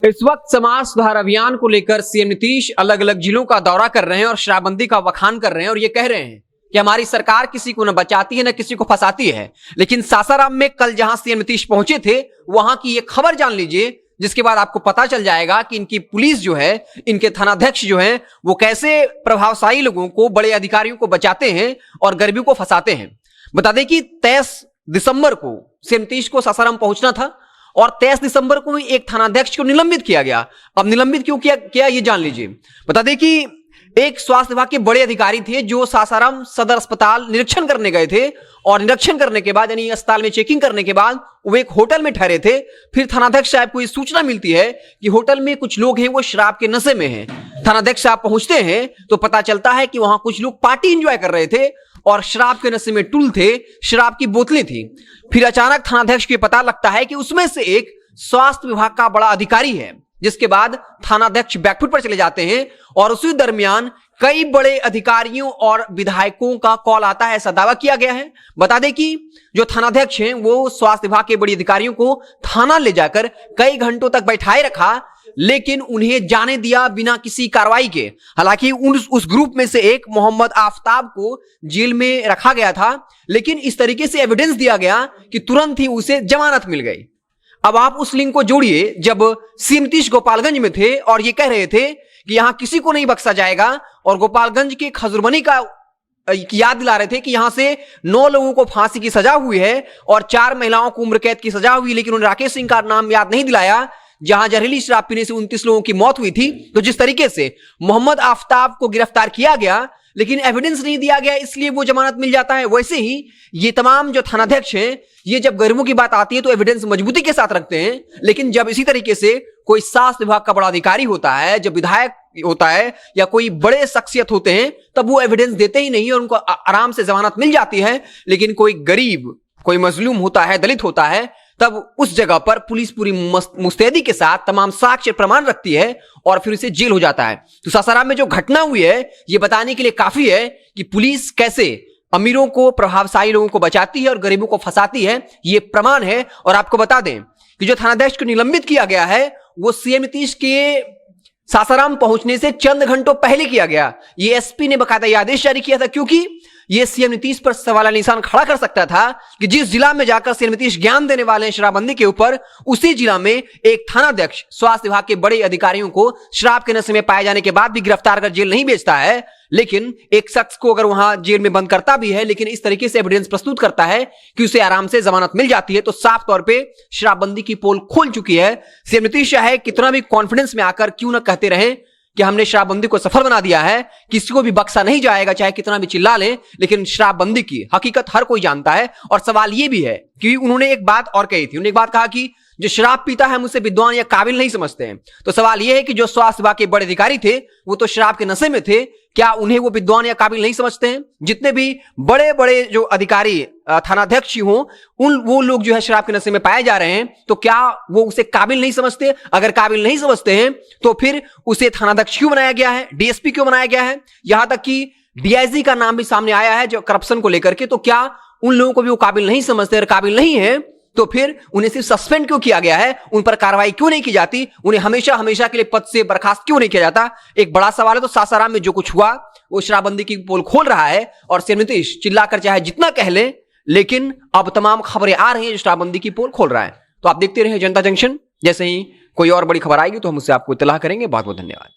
इस वक्त समाज सुधार अभियान को लेकर सीएम नीतीश अलग अलग जिलों का दौरा कर रहे हैं और शराबबंदी का बखान कर रहे हैं और ये कह रहे हैं कि हमारी सरकार किसी को न बचाती है न किसी को फंसाती है। लेकिन सासाराम में कल जहां सीएम नीतीश पहुंचे थे वहां की ये खबर जान लीजिए, जिसके बाद आपको पता चल जाएगा कि इनकी पुलिस जो है, इनके थानाध्यक्ष जो हैं, वो कैसे प्रभावशाली लोगों को, बड़े अधिकारियों को बचाते हैं और गरीबों को फंसाते हैं। बता दें कि 23 दिसंबर को सीएम नीतीश को सासाराम पहुंचना था और 23 दिसंबर को ही एक थानाध्यक्ष को निलंबित किया गया। अब निलंबित क्यों किया ये जान लीजिए। बता दें कि एक स्वास्थ्य विभाग के बड़े अधिकारी थे जो सासाराम सदर अस्पताल निरीक्षण करने गए थे और निरीक्षण करने के बाद, यानी अस्पताल में चेकिंग करने के बाद वो एक होटल में ठहरे थे। फिर थानाध्यक्ष साहब को ये सूचना मिलती है कि होटल में कुछ लोग हैं वो शराब के नशे में हैं। थानाध्यक्ष साहब पहुंचते हैं तो पता चलता है कि वहां कुछ लोग पार्टी एंजॉय कर रहे थे और शराब के नशे में टुल थे, शराब की बोतलें थी। फिर अचानक थानाध्यक्ष को पता लगता है कि उसमें से एक स्वास्थ्य विभाग का बड़ा अधिकारी है, जिसके बाद थानाध्यक्ष बैकफुट पर चले जाते हैं और उसी दरमियान कई बड़े अधिकारियों और विधायकों का कॉल आता है, ऐसा दावा किया गया है। बता दें कि जो थानाध्यक्ष हैं वो स्वास्थ्य विभाग के बड़े अधिकारियों को थाना ले जाकर कई घंटों तक बैठाए रखा, लेकिन उन्हें जाने दिया बिना किसी कार्रवाई के। हालांकि उस ग्रुप में से एक मोहम्मद आफ्ताब को जेल में रखा गया था, लेकिन इस तरीके से एविडेंस दिया गया कि तुरंत ही उसे जमानत मिल गई। अब आप उस लिंक को जोड़िए, जब सीएम नीतीश गोपालगंज में थे और ये कह रहे थे कि यहां किसी को नहीं बख्शा जाएगा, और गोपालगंज के खजुरबनी का याद दिला रहे थे कि यहां से 9 लोगों को फांसी की सजा हुई है और 4 महिलाओं को उम्र कैद की सजा हुई, लेकिन उन्होंने राकेश सिंह का नाम याद नहीं दिलाया जहां जहरीली शराब पीने से 29 लोगों की मौत हुई थी। तो जिस तरीके से मोहम्मद आफ्ताब को गिरफ्तार किया गया लेकिन एविडेंस नहीं दिया गया, इसलिए वो जमानत मिल जाता है, वैसे ही ये तमाम जो थानाध्यक्ष हैं, ये जब गरीबों की बात आती है तो एविडेंस मजबूती के साथ रखते हैं, लेकिन जब इसी तरीके से कोई स्वास्थ्य विभाग का बड़ा अधिकारी होता है, जब विधायक होता है या कोई बड़े शख्सियत होते हैं, तब वो एविडेंस देते ही नहीं और उनको आराम से जमानत मिल जाती है। लेकिन कोई गरीब, कोई मजलूम होता है, दलित होता है, तब उस जगह पर पुलिस पूरी मुस्तैदी के साथ तमाम साक्ष्य प्रमाण रखती है और फिर उसे जेल हो जाता है। तो सासाराम में जो घटना हुई है ये बताने के लिए काफी है कि पुलिस कैसे अमीरों को, प्रभावशाली लोगों को बचाती है और गरीबों को फंसाती है, ये प्रमाण है। और आपको बता दें कि जो थानाध्यक्ष को निलंबित किया गया है वो सीएम नीतीश के सासाराम पहुंचने से चंद घंटों पहले किया गया। ये एसपी ने बकायदा यह आदेश जारी किया था, क्योंकि ये सीएम नीतीश पर सवाल निशान खड़ा कर सकता था कि जिस जिला में जाकर सीएम नीतीश ज्ञान देने वाले हैं शराबबंदी के ऊपर, उसी जिला में एक थानाध्यक्ष स्वास्थ्य विभाग के बड़े अधिकारियों को शराब के नशे में पाए जाने के बाद भी गिरफ्तार कर जेल नहीं भेजता है, लेकिन एक शख्स को अगर वहां जेल में बंद करता भी है, लेकिन इस तरीके से एविडेंस प्रस्तुत करता है कि उसे आराम से जमानत मिल जाती है, तो साफ तौर पे शराबबंदी की पोल खुल चुकी है। सीएम नीतीश चाहे कितना भी कॉन्फिडेंस में आकर क्यों ना कहते रहे कि हमने शराबबंदी को सफल बना दिया है, किसी को भी बख्शा नहीं जाएगा, चाहे कितना भी चिल्ला लें, लेकिन शराबबंदी की हकीकत हर कोई जानता है। और सवाल यह भी है कि उन्होंने एक बात और कही थी, उन्होंने एक बात कहा कि जो शराब पीता है हम उसे विद्वान या काबिल नहीं समझते हैं। तो सवाल यह है कि जो स्वास्थ्य विभाग के बड़े अधिकारी थे वो तो शराब के नशे में थे, क्या उन्हें वो विद्वान या काबिल नहीं समझते हैं? जितने भी बड़े बड़े जो अधिकारी, थानाध्यक्ष हों, वो लोग जो है शराब के नशे में पाए जा रहे हैं, तो क्या वो उसे काबिल नहीं समझते? अगर काबिल नहीं समझते हैं तो फिर उसे थानाध्यक्ष क्यों बनाया गया है, डीएसपी क्यों बनाया गया है? यहां तक कि डीआईजी का नाम भी सामने आया है जो करप्शन को लेकर के। तो क्या उन लोगों को भी वो काबिल नहीं समझते? अगर काबिल नहीं है तो फिर उन्हें सिर्फ सस्पेंड क्यों किया गया है, उन पर कार्रवाई क्यों नहीं की जाती, उन्हें हमेशा हमेशा के लिए पद से बर्खास्त क्यों नहीं किया जाता? एक बड़ा सवाल है। तो सासाराम में जो कुछ हुआ वो शराबबंदी की पोल खोल रहा है और सीएम नीतीश चिल्लाकर चाहे जितना कह ले, लेकिन अब तमाम खबरें आ रही हैं जो शराबबंदी की पोल खोल रहा है। तो आप देखते रहे जनता जंक्शन, जैसे ही कोई और बड़ी खबर आएगी तो हम उससे आपको इत्तला करेंगे। बहुत बहुत धन्यवाद।